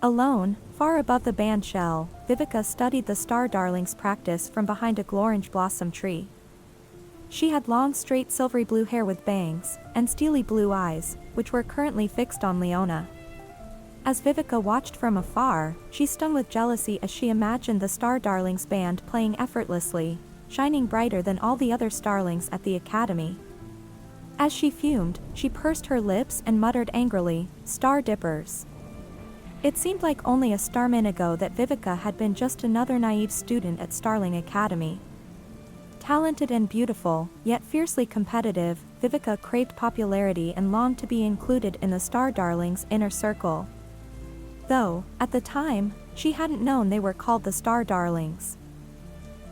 Alone, far above the band shell, Vivika studied the star darlings practice from behind a glorange blossom tree. She had long straight silvery blue hair with bangs, and steely blue eyes, which were currently fixed on Leona. As Vivika watched from afar, she stung with jealousy as she imagined the star darlings band playing effortlessly, shining brighter than all the other starlings at the academy. As she fumed, she pursed her lips and muttered angrily, "Star dippers." It seemed like only a starmin ago that Vivika had been just another naive student at Starling Academy. Talented and beautiful, yet fiercely competitive, Vivika craved popularity and longed to be included in the Star Darlings' inner circle. Though, at the time, she hadn't known they were called the Star Darlings.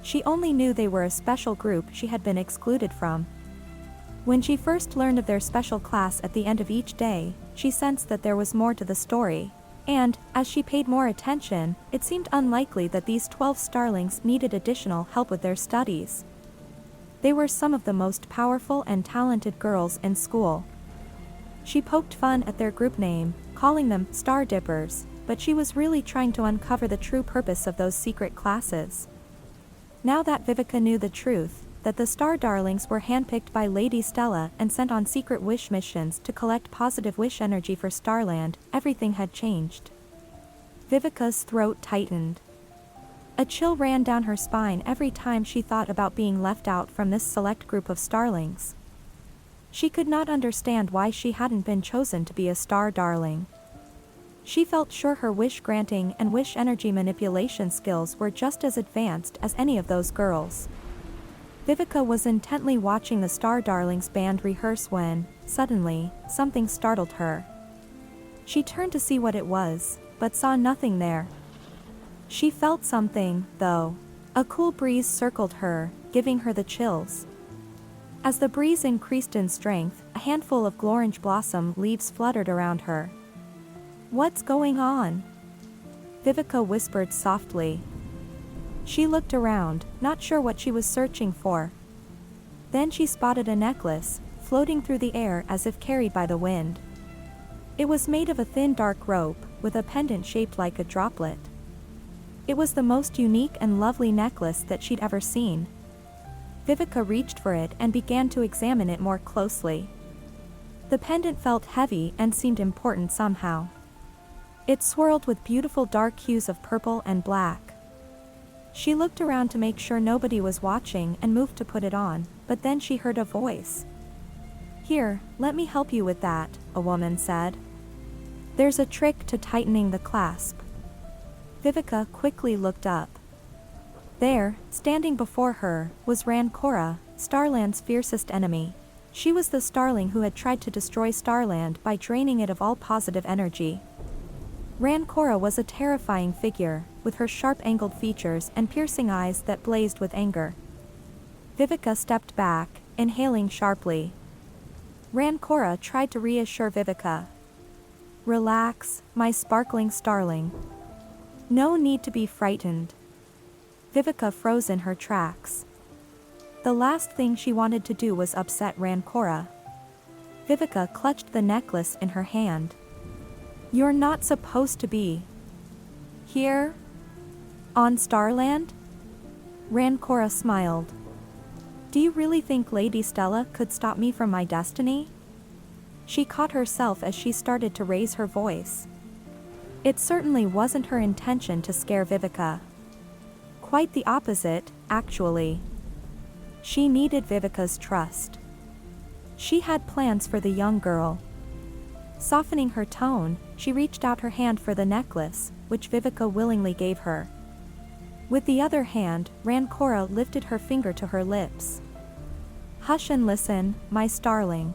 She only knew they were a special group she had been excluded from. When she first learned of their special class at the end of each day, she sensed that there was more to the story. And, as she paid more attention, it seemed unlikely that these 12 starlings needed additional help with their studies. They were some of the most powerful and talented girls in school. She poked fun at their group name, calling them Star Dippers, but she was really trying to uncover the true purpose of those secret classes. Now that Vivika knew the truth, that the Star Darlings were handpicked by Lady Stella and sent on secret wish missions to collect positive wish energy for Starland, everything had changed. Vivika's throat tightened. A chill ran down her spine every time she thought about being left out from this select group of starlings. She could not understand why she hadn't been chosen to be a Star Darling. She felt sure her wish-granting and wish energy manipulation skills were just as advanced as any of those girls. Vivika was intently watching the Star Darlings band rehearse when, suddenly, something startled her. She turned to see what it was, but saw nothing there. She felt something, though. A cool breeze circled her, giving her the chills. As the breeze increased in strength, a handful of glorange blossom leaves fluttered around her. "What's going on?" Vivika whispered softly. She looked around, not sure what she was searching for. Then she spotted a necklace, floating through the air as if carried by the wind. It was made of a thin dark rope, with a pendant shaped like a droplet. It was the most unique and lovely necklace that she'd ever seen. Vivika reached for it and began to examine it more closely. The pendant felt heavy and seemed important somehow. It swirled with beautiful dark hues of purple and black. She looked around to make sure nobody was watching and moved to put it on, but then she heard a voice. "Here, let me help you with that," a woman said. "There's a trick to tightening the clasp." Vivika quickly looked up. There, standing before her, was Rancora, Starland's fiercest enemy. She was the starling who had tried to destroy Starland by draining it of all positive energy. Rancora was a terrifying figure, with her sharp-angled features and piercing eyes that blazed with anger. Vivika stepped back, inhaling sharply. Rancora tried to reassure Vivika. "Relax, my sparkling starling. No need to be frightened." Vivika froze in her tracks. The last thing she wanted to do was upset Rancora. Vivika clutched the necklace in her hand. "You're not supposed to be here? On Starland?" Rancora smiled. "Do you really think Lady Stella could stop me from my destiny?" She caught herself as she started to raise her voice. It certainly wasn't her intention to scare Vivika. Quite the opposite, actually. She needed Vivika's trust. She had plans for the young girl. Softening her tone, she reached out her hand for the necklace, which Vivika willingly gave her. With the other hand, Rancora lifted her finger to her lips. "Hush and listen, my starling."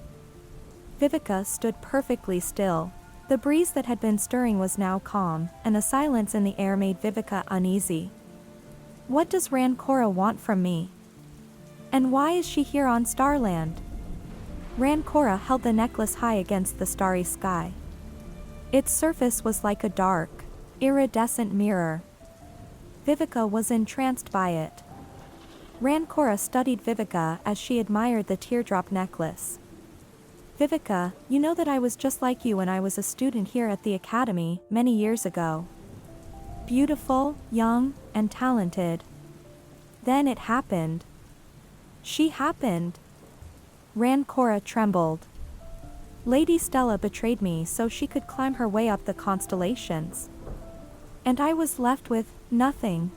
Vivika stood perfectly still. The breeze that had been stirring was now calm, and the silence in the air made Vivika uneasy. What does Rancora want from me? And why is she here on Starland? Rancora held the necklace high against the starry sky. Its surface was like a dark, iridescent mirror. Vivika was entranced by it. Rancora studied Vivika as she admired the teardrop necklace. Vivika, you know that I was just like you when I was a student here at the academy, many years ago. Beautiful, young, and talented. Then it happened. She happened. Rancora trembled. Lady Stella betrayed me so she could climb her way up the constellations. And I was left with nothing.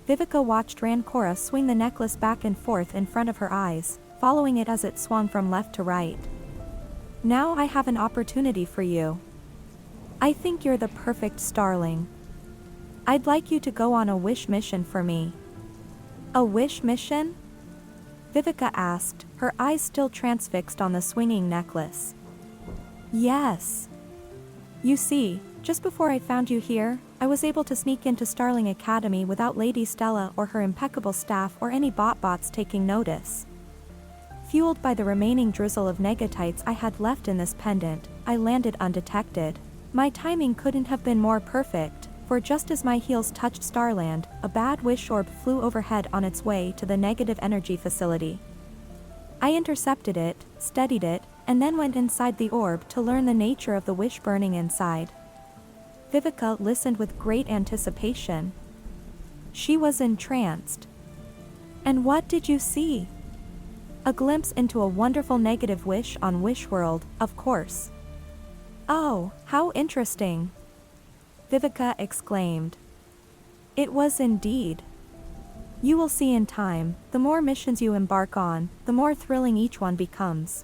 Vivika watched Rancora swing the necklace back and forth in front of her eyes, following it as it swung from left to right. Now I have an opportunity for you. I think you're the perfect starling. I'd like you to go on a wish mission for me. A wish mission? Vivika asked, her eyes still transfixed on the swinging necklace. Yes. You see, just before I found you here, I was able to sneak into Starling Academy without Lady Stella or her impeccable staff or any bots taking notice. Fueled by the remaining drizzle of negatites I had left in this pendant, I landed undetected. My timing couldn't have been more perfect, for just as my heels touched Starland, a bad wish orb flew overhead on its way to the negative energy facility. I intercepted it, steadied it, and then went inside the orb to learn the nature of the wish burning inside. Vivika listened with great anticipation. She was entranced. And what did you see? A glimpse into a wonderful negative wish on Wish World, of course. Oh, how interesting! Vivika exclaimed. It was indeed. You will see in time, the more missions you embark on, the more thrilling each one becomes.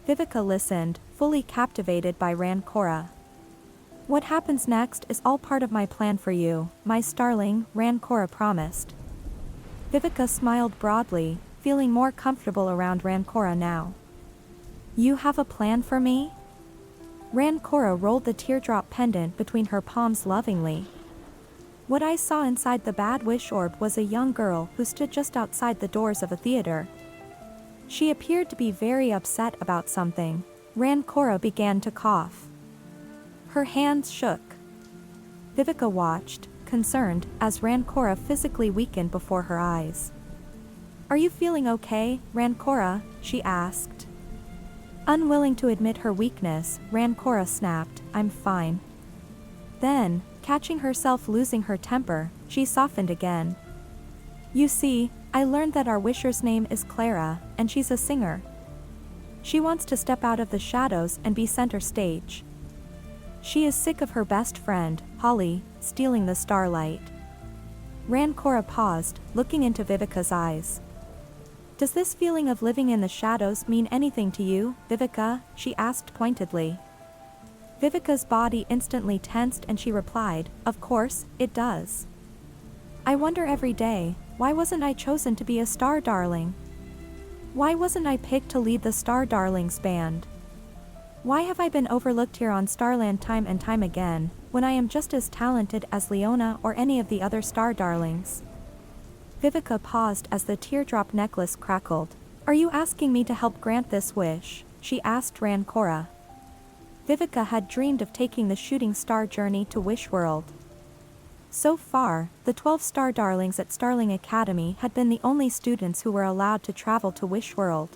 Vivika listened, fully captivated by Rancora. What happens next is all part of my plan for you, my starling, Rancora promised. Vivika smiled broadly, feeling more comfortable around Rancora now. You have a plan for me? Rancora rolled the teardrop pendant between her palms lovingly. What I saw inside the bad wish orb was a young girl who stood just outside the doors of a theater. She appeared to be very upset about something. Rancora began to cough. Her hands shook. Vivika watched, concerned, as Rancora physically weakened before her eyes. Are you feeling okay, Rancora? She asked. Unwilling to admit her weakness, Rancora snapped, I'm fine. Then, catching herself losing her temper, she softened again. You see, I learned that our wisher's name is Clara, and she's a singer. She wants to step out of the shadows and be center stage. She is sick of her best friend, Holly, stealing the Starlight. Rancora paused, looking into Vivika's eyes. Does this feeling of living in the shadows mean anything to you, Vivika? She asked pointedly. Vivika's body instantly tensed and she replied, of course, it does. I wonder every day, why wasn't I chosen to be a star darling? Why wasn't I picked to lead the Star Darlings band? Why have I been overlooked here on Starland time and time again, when I am just as talented as Leona or any of the other Star Darlings? Vivika paused as the teardrop necklace crackled. Are you asking me to help grant this wish? She asked Rancora. Vivika had dreamed of taking the shooting star journey to Wish World. So far, the 12 Star Darlings at Starling Academy had been the only students who were allowed to travel to Wish World.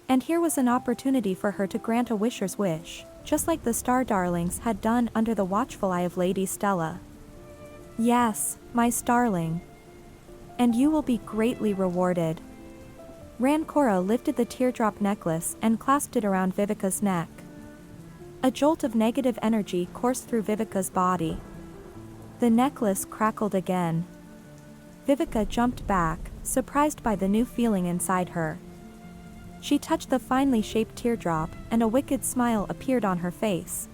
And here was an opportunity for her to grant a wisher's wish, just like the Star Darlings had done under the watchful eye of Lady Stella. Yes, my starling. And you will be greatly rewarded. Rancora lifted the teardrop necklace and clasped it around Vivika's neck. A jolt of negative energy coursed through Vivika's body. The necklace crackled again. Vivika jumped back, surprised by the new feeling inside her. She touched the finely shaped teardrop, and a wicked smile appeared on her face.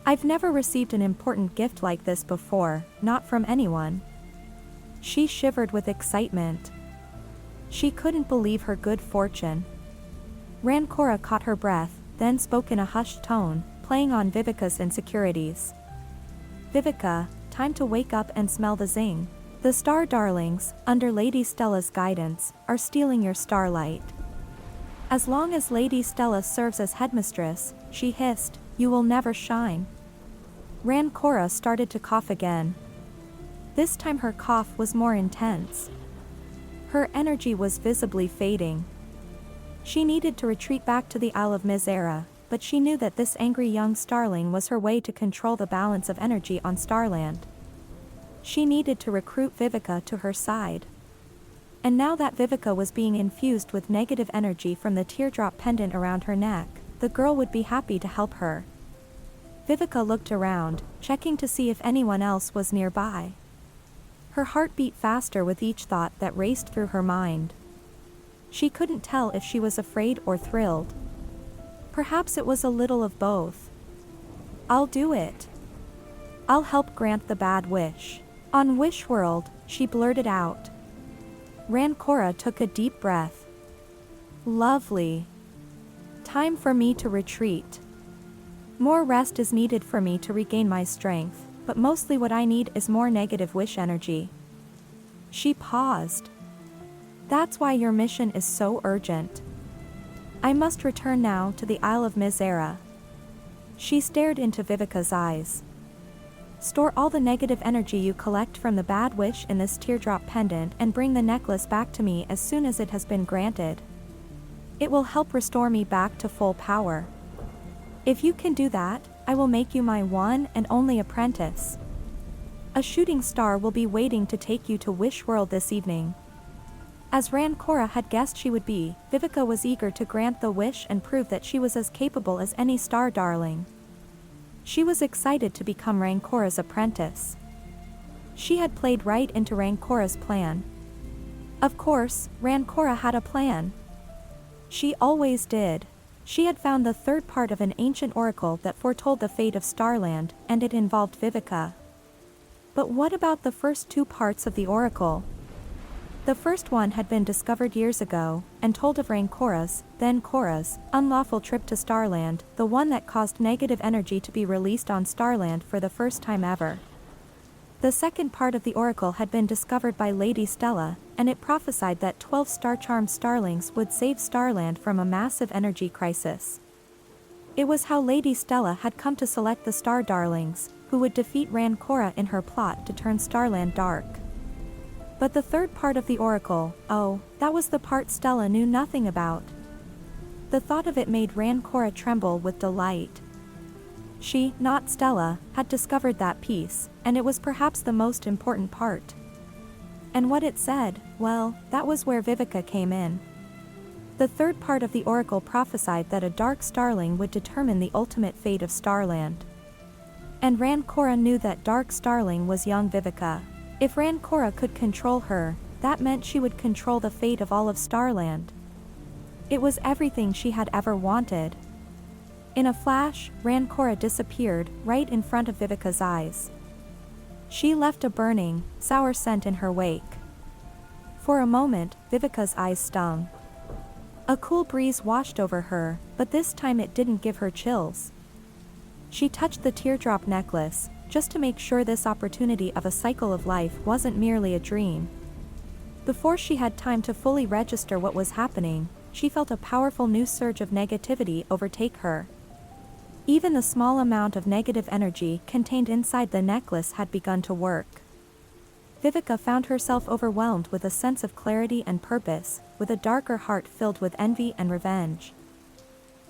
I've never received an important gift like this before, not from anyone. She shivered with excitement. She couldn't believe her good fortune. Rancora caught her breath, then spoke in a hushed tone, playing on Vivika's insecurities. Vivika, time to wake up and smell the zing. The Star Darlings, under Lady Stella's guidance, are stealing your starlight. As long as Lady Stella serves as headmistress, she hissed, you will never shine. Rancora started to cough again. This time her cough was more intense. Her energy was visibly fading. She needed to retreat back to the Isle of Mizera, but she knew that this angry young starling was her way to control the balance of energy on Starland. She needed to recruit Vivika to her side. And now that Vivika was being infused with negative energy from the teardrop pendant around her neck, the girl would be happy to help her. Vivika looked around, checking to see if anyone else was nearby. Her heart beat faster with each thought that raced through her mind. She couldn't tell if she was afraid or thrilled. Perhaps it was a little of both. "I'll do it. I'll help grant the bad wish." On Wish World, she blurted out. Rancora took a deep breath. "Lovely. Time for me to retreat. More rest is needed for me to regain my strength, but mostly what I need is more negative wish energy." She paused. "That's why your mission is so urgent. I must return now to the Isle of Mizera." She stared into Vivika's eyes. "Store all the negative energy you collect from the bad wish in this teardrop pendant and bring the necklace back to me as soon as it has been granted. It will help restore me back to full power. If you can do that, I will make you my one and only apprentice. A shooting star will be waiting to take you to Wish World this evening." As Rancora had guessed she would be, Vivika was eager to grant the wish and prove that she was as capable as any star darling. She was excited to become Rancora's apprentice. She had played right into Rancora's plan. Of course, Rancora had a plan. She always did. She had found the third part of an ancient oracle that foretold the fate of Starland, and it involved Vivika. But what about the first two parts of the oracle? The first one had been discovered years ago, and told of Rancora's, then Cora's, unlawful trip to Starland, the one that caused negative energy to be released on Starland for the first time ever. The second part of the oracle had been discovered by Lady Stella, and it prophesied that 12 star-charmed starlings would save Starland from a massive energy crisis. It was how Lady Stella had come to select the Star Darlings, who would defeat Rancora in her plot to turn Starland dark. But the third part of the oracle, oh, that was the part Stella knew nothing about. The thought of it made Rancora tremble with delight. She, not Stella, had discovered that piece, and it was perhaps the most important part. And what it said, well, that was where Vivika came in. The third part of the oracle prophesied that a Dark Starling would determine the ultimate fate of Starland. And Rancora knew that Dark Starling was young Vivika. If Rancora could control her, that meant she would control the fate of all of Starland. It was everything she had ever wanted. In a flash, Rancora disappeared, right in front of Vivika's eyes. She left a burning, sour scent in her wake. For a moment, Vivika's eyes stung. A cool breeze washed over her, but this time it didn't give her chills. She touched the teardrop necklace, just to make sure this opportunity of a cycle of life wasn't merely a dream. Before she had time to fully register what was happening, she felt a powerful new surge of negativity overtake her. Even the small amount of negative energy contained inside the necklace had begun to work. Vivika found herself overwhelmed with a sense of clarity and purpose, with a darker heart filled with envy and revenge.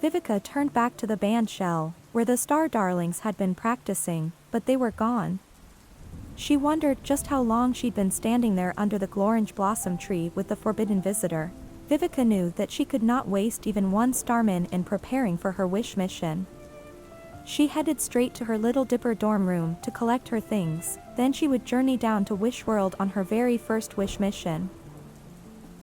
Vivika turned back to the band shell, where the Star Darlings had been practicing, but they were gone. She wondered just how long she'd been standing there under the glorange blossom tree with the forbidden visitor. Vivika knew that she could not waste even one starman in preparing for her wish mission. She headed straight to her Little Dipper dorm room to collect her things, then she would journey down to Wish World on her very first wish mission.